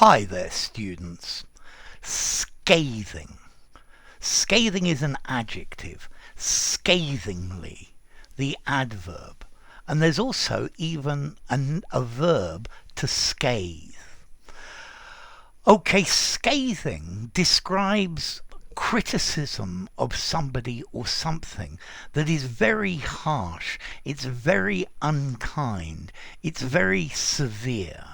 Hi there, students. Scathing. Scathing is an adjective. Scathingly, the adverb. And there's also even a verb to scathe. Okay, scathing describes criticism of somebody or something that is very harsh, it's very unkind, it's very severe.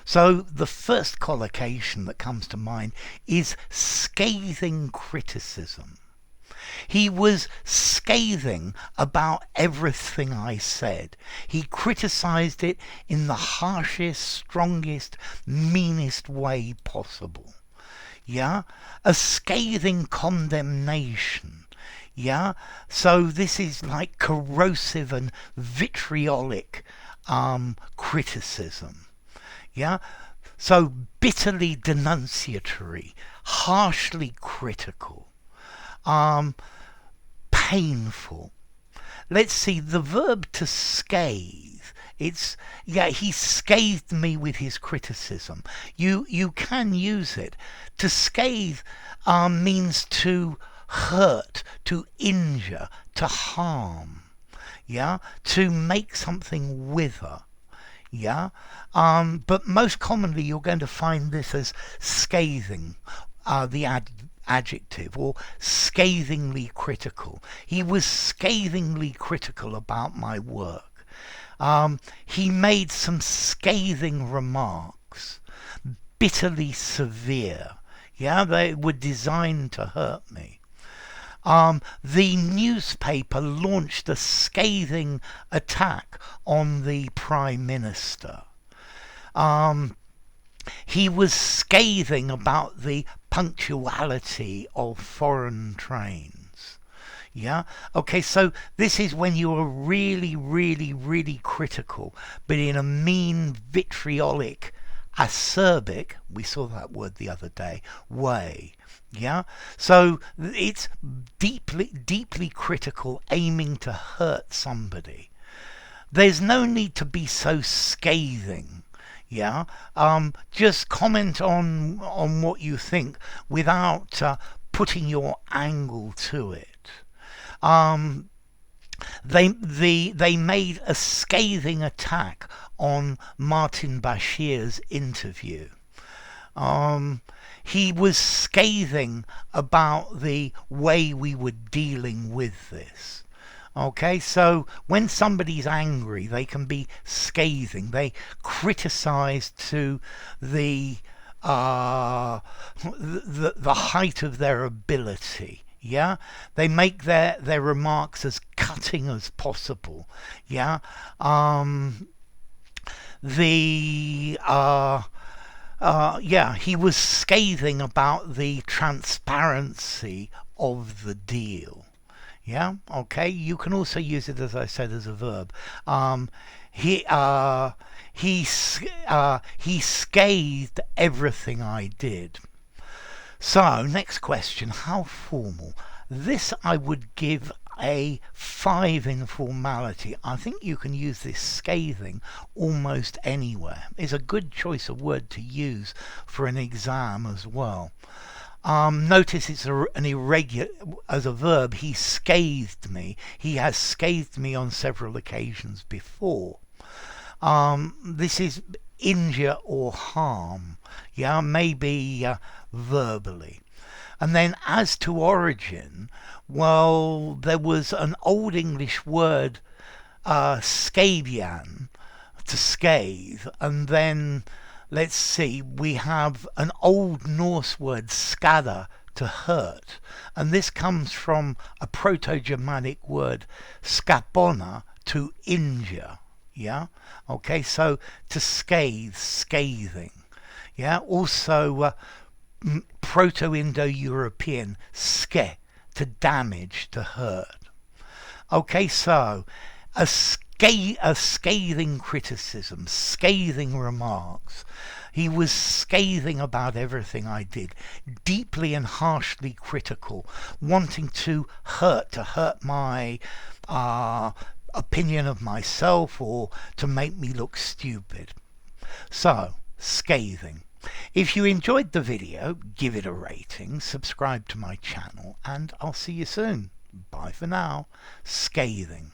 So the first collocation that comes to mind is scathing criticism. He was scathing about everything I said. He criticized it in the harshest, strongest, meanest way possible. Yeah? A scathing condemnation. Yeah? So this is like corrosive and vitriolic criticism. Yeah, so bitterly denunciatory, harshly critical, painful. Let's see, the verb to scathe. He scathed me with his criticism. You can use it. To scathe means to hurt, to injure, to harm. Yeah, to make something wither. Yeah, but most commonly you're going to find this as scathing, the adjective, or scathingly critical. He was scathingly critical about my work. He made some scathing remarks, bitterly severe. Yeah, they were designed to hurt me. The newspaper launched a scathing attack on the Prime Minister. He was scathing about the punctuality of foreign trains. Yeah? Okay, so this is when you are really, really, really critical, but in a mean, vitriolic, acerbic, we saw that word the other day, way. Yeah, so it's deeply critical, aiming to hurt somebody. There's no need to be so scathing. Yeah, just comment on what you think without putting your angle to it. They made a scathing attack on Martin Bashir's interview. He was scathing about the way we were dealing with this. Okay, so when somebody's angry, they can be scathing. They criticize to the height of their ability. Yeah, they make their remarks as cutting as possible. Yeah, he was scathing about the transparency of the deal. Yeah, okay. You can also use it, as I said, as a verb. He scathed everything I did. So, next question, how formal? This I would give a 5 in formality. I think you can use this scathing almost anywhere. It's a good choice of word to use for an exam as well. Notice it's an irregular, as a verb, he scathed me. He has scathed me on several occasions before. This is injure or harm. Yeah, maybe verbally. And then as to origin, well, there was an Old English word, scabian, to scathe, and then, let's see, we have an Old Norse word, skada, to hurt, and this comes from a Proto-Germanic word, skapona, to injure. Yeah, okay, so to scathe, scathing. Yeah, also Proto-Indo-European, ske, to damage, to hurt. Okay, so a scathing criticism, scathing remarks. He was scathing about everything I did, deeply and harshly critical, wanting to hurt my opinion of myself or to make me look stupid. So, scathing. If you enjoyed the video, give it a rating, subscribe to my channel, and I'll see you soon. Bye for now. Scathing.